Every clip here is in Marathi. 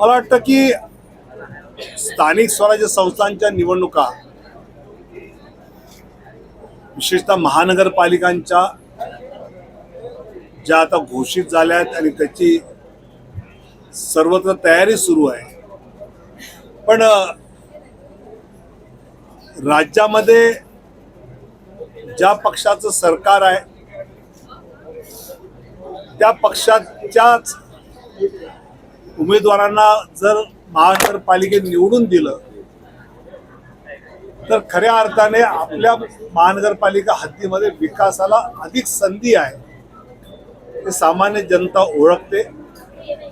मला वाटतं की स्थानिक स्वराज्य संस्थांच्या निवडणुका विशेषतः महानगरपालिकांच्या ज्या आता घोषित झाल्या आहेत आणि त्याची सर्वत्र तयारी सुरू आहे, पण राज्यामध्ये ज्या पक्षाचं सरकार आहे त्या पक्षाच्याच उमेदवारांना जर महानगरपालिकेत निवडून दिलं तर खऱ्या अर्थाने आपल्या महानगरपालिका हद्दीमध्ये विकासाला अधिक संधी आहे हे सामान्य जनता ओळखते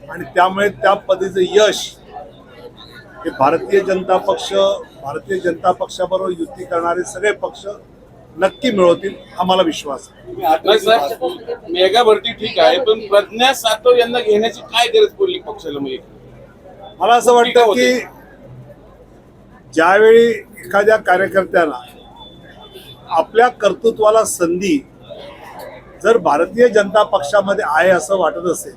आणि त्यामुळे त्या पद्धतीचं यश हे भारतीय जनता पक्षाबरोबर युती करणारे सगळे पक्ष नक्की मिळवतील हा मला विश्वास आहे. मेगा भरती ठीक आहे, पण प्रज्ञा सातव यांना घेण्याची काय गरज पडली पक्षाला? मला असं वाटतं की ज्यावेळी एखाद्या कार्यकर्त्याला आपल्या कर्तृत्वाला संधी जर भारतीय जनता पक्षामध्ये आहे असं वाटत असेल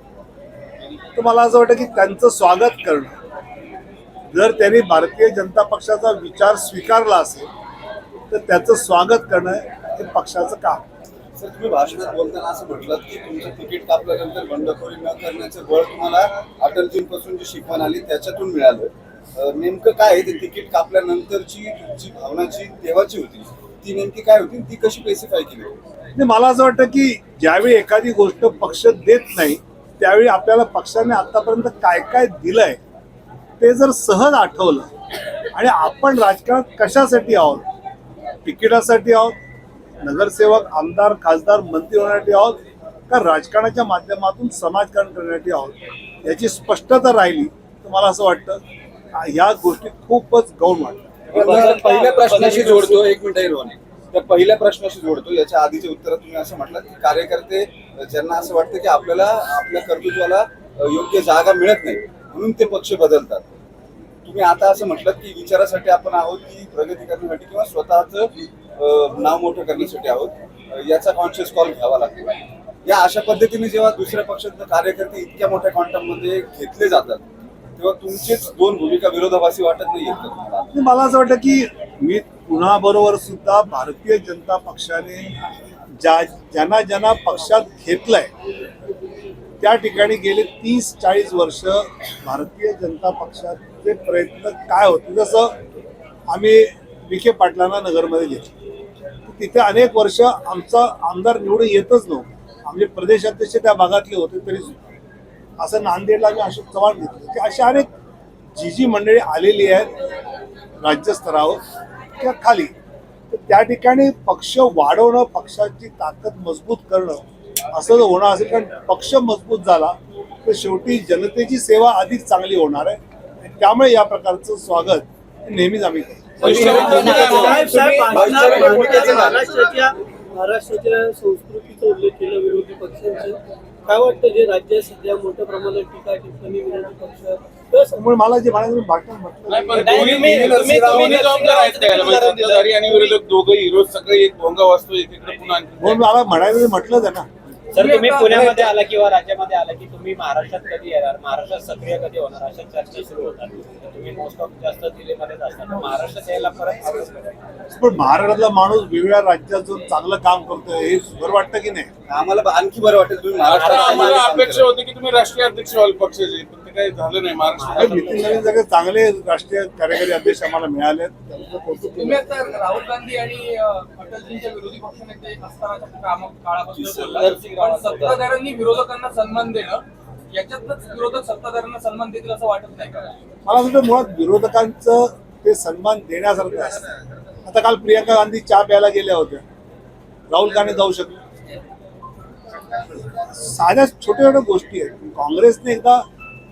तर मला असं वाटतं की त्यांचं स्वागत करणं, जर त्यांनी भारतीय जनता पक्षाचा विचार स्वीकारला असेल तर त्याचं स्वागत करणं हे पक्षाचं काम. सर, तुम्ही भाषणात बोलताना असं म्हटलं की तुमचं तिकीट कापल्यानंतर बंडखोरी न करण्याचं बळ तुम्हाला अटलजींपासून जी शिकवण आली त्याच्यातून मिळालं. नेमकं काय ते तिकीट कापल्यानंतरची जी भावनाची तेव्हाची होती ती नेमकी काय होती, ती कशी स्पेसिफाय केली? मला असं वाटतं की ज्यावेळी एखादी गोष्ट पक्ष देत नाही त्यावेळी आपल्याला पक्षाने आतापर्यंत काय काय दिलंय ते जर सहज आठवलं आणि आपण राजकारणात कशासाठी आहोत, तिकिटासाठी आहोत, नगरसेवक आमदार खासदार मंत्री होण्यासाठी आहोत का राजकारणाच्या माध्यमातून समाजकारण करण्यासाठी आहोत याची स्पष्टता राहिली तर मला असं वाटतं या गोष्टी खूपच गौण वाटतात. पहिल्या प्रश्नाशी जोडतो, एक मिनिट रोहने, त्या पहिल्या प्रश्नाशी जोडतो. याच्या आधीचे उत्तर तुम्ही असं म्हटलं की कार्यकर्ते ज्यांना असं वाटतं की आपल्याला आपल्या कर्तृत्वाला योग्य जागा मिळत नाही म्हणून ते पक्ष बदलतात. तुम्ही आता असं म्हटलं की विचारासाठी आपण आहोत की प्रगती करण्यासाठी किंवा स्वतःचं नाव मोठं करण्यासाठी आहोत, याचा कॉन्शियस कॉल घ्यावा लागतो. या अशा पद्धतीने जेव्हा दुसऱ्या पक्षाचे कार्यकर्ते इतक्या मोठ्या क्वांटम मध्ये घेतले जातात तेव्हा तुमचीच दोन भूमिका विरोधाभासी वाटत नाही? मला असं वाटतं की मी पुन्हा बरोबर सुद्धा भारतीय जनता पक्षाने ज्यांना पक्षात घेतलंय त्या ठिकाणी गेले 30-40 वर्ष भारतीय जनता पक्षाचे प्रयत्न काय होते. जसं आम्ही विखे पाटलांना नगरमध्ये घेतलं, तिथे अनेक वर्ष आमचा आमदार निवडून येतच नव्हतं, आमचे प्रदेशाध्यक्ष त्या भागातले होते तरी सुद्धा. असं नांदेडला आम्ही अशोक चव्हाण घेतलं की अशी अनेक जी मंडळी आलेली आहेत राज्यस्तरावर किंवा खाली, तर त्या ठिकाणी पक्ष वाढवणं, पक्षाची ताकद मजबूत करणं असं जर होणार असेल, कारण पक्ष मजबूत झाला तर शेवटी जनतेची सेवा अधिक चांगली होणार आहे आणि त्यामुळे या प्रकारचं स्वागत नेहमीच आम्ही करतो. महाराष्ट्राच्या संस्कृतीचा उल्लेख केला विरोधी पक्षांचे, काय वाटतं जे राज्य सध्या मोठ्या प्रमाणात टीका टिप्पणी विरोधी पक्ष त्यामुळे मला जे म्हणायचं भाषण म्हटलं आणि विरोधक दोघंही रोज सगळे एक भोंगा वाजतो एकीकडे पुन्हा. मला म्हणायचं म्हटलं ना. सर, तुम्ही पुण्यामध्ये आला किंवा राज्यामध्ये आला की तुम्ही महाराष्ट्रात कधी येणार, महाराष्ट्रात सक्रिय कधी होणार अशा चर्चा सुरू होतात. तुम्ही मोस्ट ऑफ जास्त दिल्लीमध्येच असतात, महाराष्ट्रात यायला परत. पण महाराष्ट्रातला माणूस वेगवेगळ्या राज्यात जाऊन चांगलं काम करतोय हे बरं वाटतं की नाही? आम्हाला आणखी बरं वाटेल तुम्ही आम्हाला अपेक्षा होती की तुम्ही राष्ट्रीय अध्यक्ष व्हाल पक्षाचे, पण ते काही झालं नाही. महाराष्ट्रात नितीन नवीन सगळे चांगले राष्ट्रीय कार्यकारी अध्यक्ष आम्हाला मिळाले. तुम्ही आता राहुल गांधी आणि अटलजींच्या विरोधी पक्षनेते असतानाच्या काळापासून पण सत्ताधाऱ्यांनी विरोधकांना सन्मान देणं, याच्यातच विरोधक सत्ताधाऱ्यांना सन्मान देतील असं वाटत नाही का? मला वाटतं मुळात विरोधकांचं ते सन्मान देण्यासारखं असतं. आता काल प्रियंका गांधी चहा प्यायला गेल्या होत्या, राहुल गांधी जाऊ शकले. साध्या छोट्या छोट्या गोष्टी आहेत. काँग्रेसने एकदा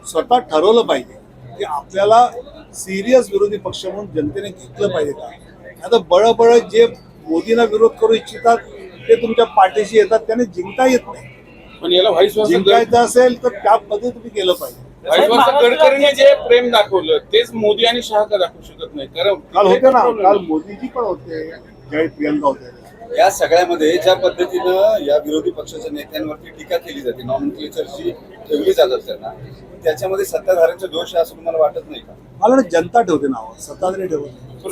स्वतः ठरवलं पाहिजे की आपल्याला सिरियस विरोधी पक्ष म्हणून जनतेने घेतलं पाहिजे का. आता बळबळ जे मोदींना विरोध करू इच्छितात ते तुमच्या पाठीशी येतात, त्याने जिंकता येत नाही. पण याला जिंकायचं असेल तर त्या पद्धतीने तुम्ही केलं पाहिजे. गडकरींनी जे प्रेम दाखवलं तेच मोदी आणि शहा का दाखवू शकत नाही? कारण काल होते ना, काल मोदीजी पण होते ज्यावेळी प्रियंका होते. या सगळ्यामध्ये ज्या पद्धतीनं या विरोधी पक्षाच्या नेत्यांवरती टीका केली जाते, नॉमेनक्लेचरची ठेवली जातात त्यांना, त्याच्यामध्ये सत्ताधाऱ्यांचे दोष आहे असं तुम्हाला वाटत नाही का? मला वाटतं जनता ठेवते नाव, सत्ताधारी ठेवत नाही.